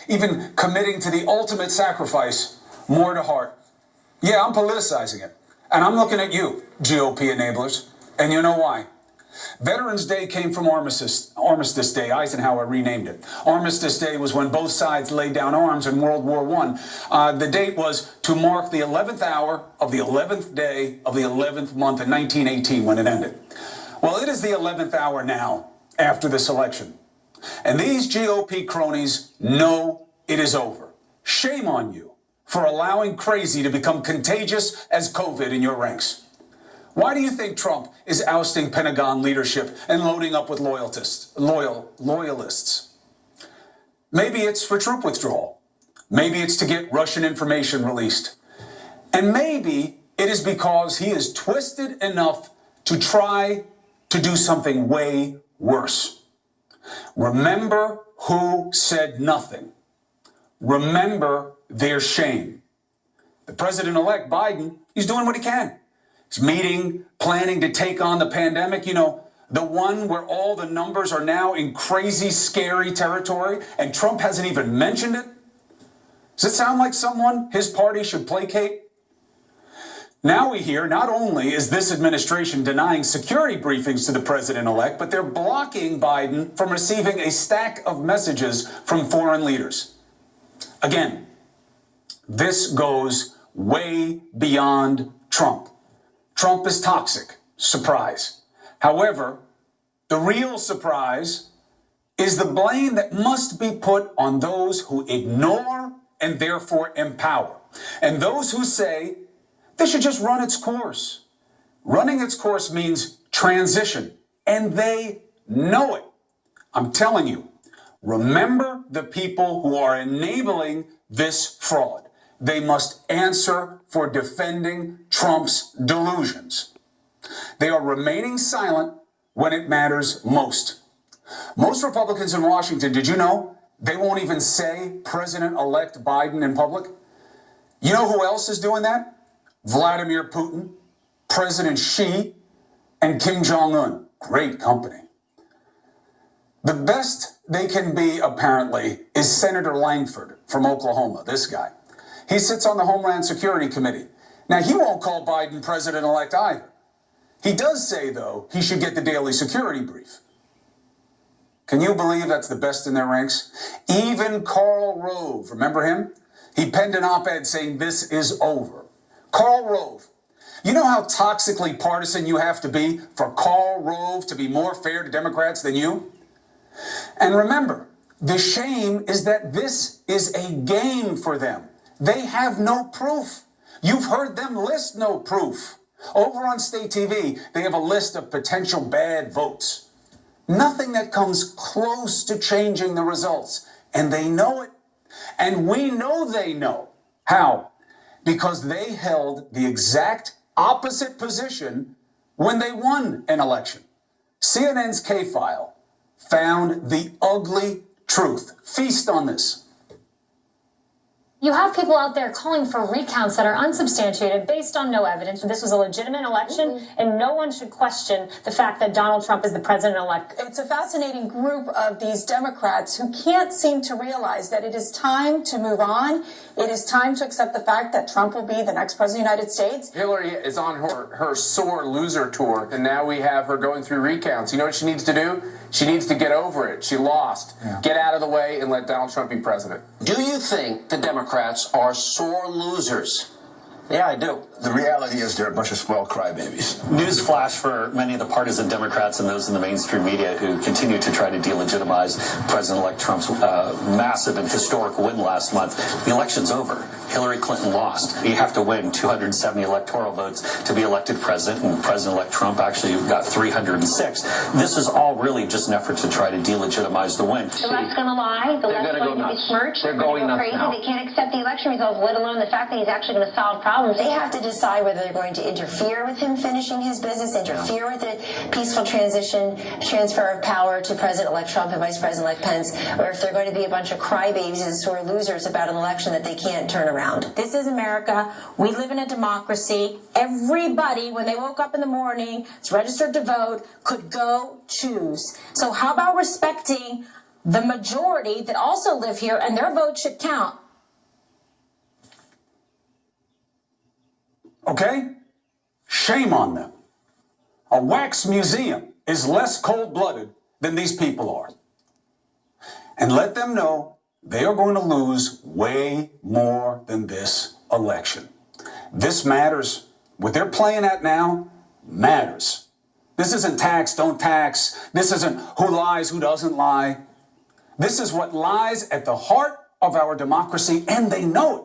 even committing to the ultimate sacrifice, more to heart. Yeah, I'm politicizing it. And I'm looking at you, GOP enablers. And you know why? Veterans Day came from Armistice Day. Eisenhower renamed it. Armistice Day was when both sides laid down arms in World War I. The date was to mark the 11th hour of the 11th day of the 11th month in 1918 when it ended. Well, it is the 11th hour now after this election. And these GOP cronies know it is over. Shame on you for allowing crazy to become contagious as COVID in your ranks. Why do you think Trump is ousting Pentagon leadership and loading up with loyalists? Maybe it's for troop withdrawal. Maybe it's to get Russian information released. And maybe it is because he is twisted enough to try to do something way worse. Remember who said nothing. Remember their shame. The president-elect Biden, he's doing what he can. He's meeting, planning to take on the pandemic, you know, the one where all the numbers are now in crazy, scary territory, and Trump hasn't even mentioned it? Does it sound like someone his party should placate? Now we hear not only is this administration denying security briefings to the president-elect, but they're blocking Biden from receiving a stack of messages from foreign leaders. Again, this goes way beyond Trump. Trump is toxic. Surprise. However, the real surprise is the blame that must be put on those who ignore and therefore empower, and those who say this should just run its course. Running its course means transition, and they know it. I'm telling you, remember the people who are enabling this fraud. They must answer for defending Trump's delusions. They are remaining silent when it matters most. Most Republicans in Washington, did you know, they won't even say President-elect Biden in public? You know who else is doing that? Vladimir Putin, President Xi, and Kim Jong-un. Great company. The best they can be, apparently, is Senator Langford from Oklahoma, this guy. He sits on the Homeland Security Committee. Now, he won't call Biden president-elect either. He does say, though, he should get the daily security brief. Can you believe that's the best in their ranks? Even Karl Rove, remember him? He penned an op-ed saying this is over. Karl Rove. You know how toxically partisan you have to be for Karl Rove to be more fair to Democrats than you? And remember, the shame is that this is a game for them. They have no proof. You've heard them list no proof. Over on state TV, they have a list of potential bad votes. Nothing that comes close to changing the results. And they know it. And we know they know. How? Because they held the exact opposite position when they won an election. CNN's K-File found the ugly truth. Feast on this. You have people out there calling for recounts that are unsubstantiated based on no evidence. This was a legitimate election, and no one should question the fact that Donald Trump is the president-elect. It's a fascinating group of these Democrats who can't seem to realize that it is time to move on. It is time to accept the fact that Trump will be the next president of the United States. Hillary is on her sore loser tour, and now we have her going through recounts. You know what she needs to do? She needs to get over it. She lost. Yeah. Get out of the way and let Donald Trump be president. Do you think the Democrats are sore losers? Yeah, I do. The reality is they're a bunch of spoiled crybabies. Newsflash for many of the partisan Democrats and those in the mainstream media who continue to try to delegitimize President-elect Trump's massive and historic win last month. The election's over. Hilary Clinton lost. You have to win 270 electoral votes to be elected president, and President-elect Trump actually got 306. This is all really just an effort to try to delegitimize the win. The left's going to lie. The left's going to besmirch. They're going nuts crazy. now. They can't accept the election results, let alone the fact that he's actually going to solve problems. They have to decide whether they're going to interfere with him finishing his business, interfere with the peaceful transfer of power to President-elect Trump and Vice President-elect Pence, or if they're going to be a bunch of crybabies and sore losers about an election that they can't turn around. This is America. We live in a democracy. Everybody, when they woke up in the morning, is registered to vote, could go choose. So how about respecting the majority that also live here, and their vote should count. Okay? Shame on them. A wax museum is less cold-blooded than these people are. And let them know they are going to lose way more than this election. This matters. What they're playing at now matters. This isn't tax, don't tax. This isn't who lies, who doesn't lie. This is what lies at the heart of our democracy, and they know it.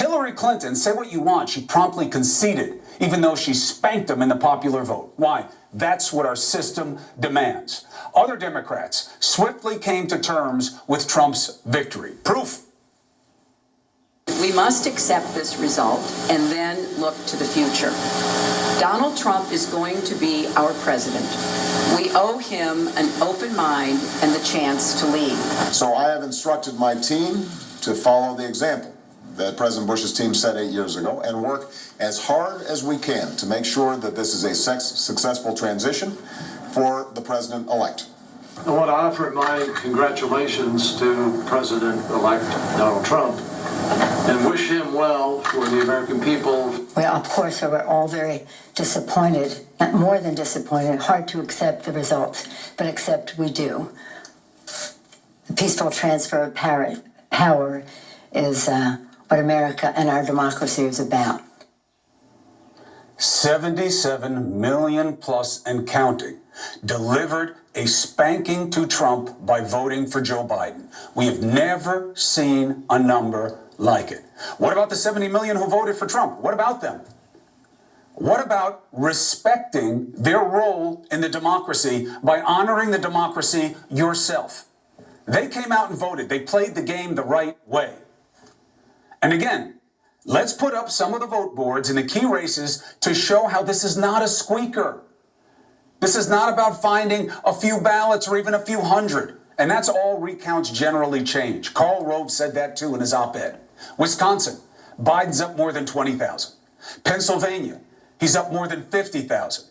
Hilary Clinton, say what you want, she promptly conceded, even though she spanked them in the popular vote. Why? That's what our system demands. Other Democrats swiftly came to terms with Trump's victory. Proof. We must accept this result and then look to the future. Donald Trump is going to be our president. We owe him an open mind and the chance to lead. So I have instructed my team to follow the example that President Bush's team set 8 years ago and work as hard as we can to make sure that this is a successful transition for the president-elect. I want to offer my congratulations to President-elect Donald Trump and wish him well for the American people. Well, of course, we were all very disappointed, not more than disappointed, hard to accept the results, but accept we do. The peaceful transfer of power is what America and our democracy is about. 77 million plus and counting delivered a spanking to Trump by voting for Joe Biden. We have never seen a number like it. What about the 70 million who voted for Trump? What about them? What about respecting their role in the democracy by honoring the democracy yourself? They came out and voted. They played the game the right way. And again, let's put up some of the vote boards in the key races to show how this is not a squeaker. This is not about finding a few ballots or even a few hundred. And that's all recounts generally change. Karl Rove said that too in his op-ed. Wisconsin, Biden's up more than 20,000. Pennsylvania, he's up more than 50,000.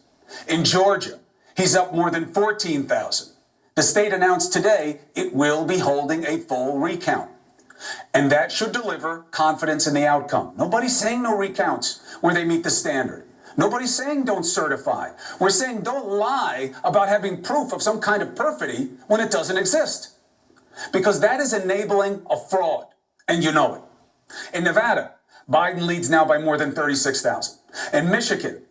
In Georgia, he's up more than 14,000. The state announced today it will be holding a full recount. And that should deliver confidence in the outcome. Nobody's saying no recounts where they meet the standard. Nobody's saying don't certify. We're saying don't lie about having proof of some kind of perfidy when it doesn't exist. Because that is enabling a fraud, and you know it. In Nevada, Biden leads now by more than 36,000. In Michigan,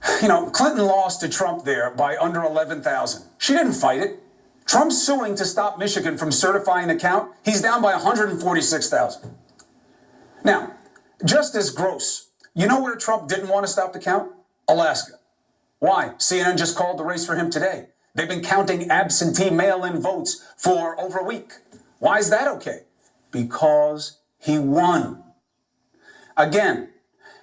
Clinton lost to Trump there by under 11,000. She didn't fight it. Trump's suing to stop Michigan from certifying the count. He's down by 146,000. Now, just as gross, you know where Trump didn't want to stop the count? Alaska. Why? CNN just called the race for him today. They've been counting absentee mail-in votes for over a week. Why is that okay? Because he won. Again,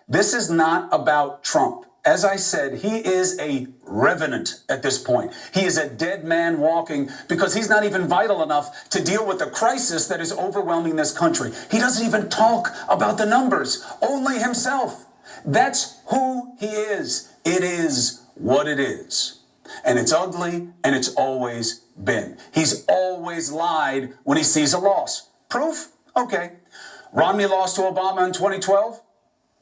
this is not about Trump. As I said, he is a revenant at this point. He is a dead man walking because he's not even vital enough to deal with the crisis that is overwhelming this country. He doesn't even talk about the numbers, only himself. That's who he is. It is what it is. And it's ugly, and it's always been. He's always lied when he sees a loss. Proof? Okay. Romney lost to Obama in 2012.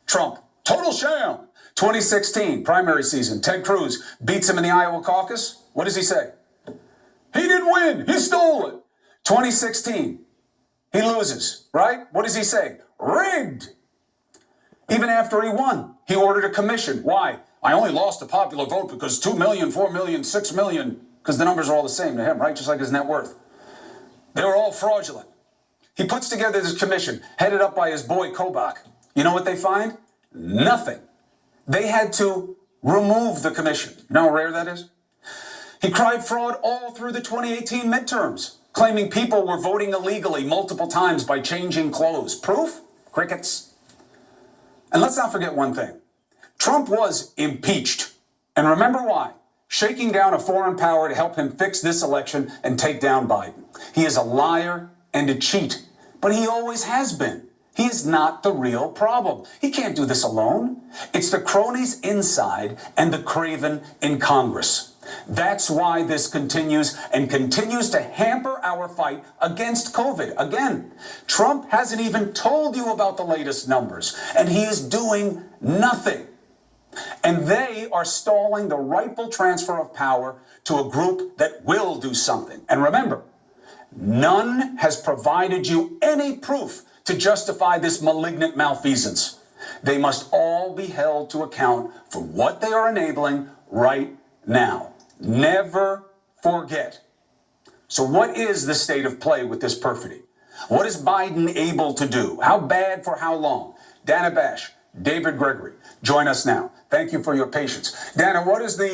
Trump, total sham. 2016, primary season, Ted Cruz beats him in the Iowa caucus. What does he say? He didn't win. He stole it. 2016, he loses, right? What does he say? Rigged. Even after he won, he ordered a commission. Why? I only lost the popular vote because 2 million, 4 million, 6 million, because the numbers are all the same to him, right? Just like his net worth. They were all fraudulent. He puts together this commission, headed up by his boy Kobach. You know what they find? Nothing. They had to remove the commission. You know how rare that is? He cried fraud all through the 2018 midterms, claiming people were voting illegally multiple times by changing clothes. Proof? Crickets. And let's not forget one thing. Trump was impeached. And remember why? Shaking down a foreign power to help him fix this election and take down Biden. He is a liar and a cheat, but he always has been. He is not the real problem. He can't do this alone. It's the cronies inside and the craven in Congress. That's why this continues and continues to hamper our fight against COVID. Again, Trump hasn't even told you about the latest numbers, and he is doing nothing. And they are stalling the rightful transfer of power to a group that will do something. And remember, none has provided you any proof to justify this malignant malfeasance. They must all be held to account for what they are enabling right now. Never forget. So what is the state of play with this perfidy? What is Biden able to do? How bad for how long? Dana Bash, David Gregory, join us now. Thank you for your patience. Dana, what is the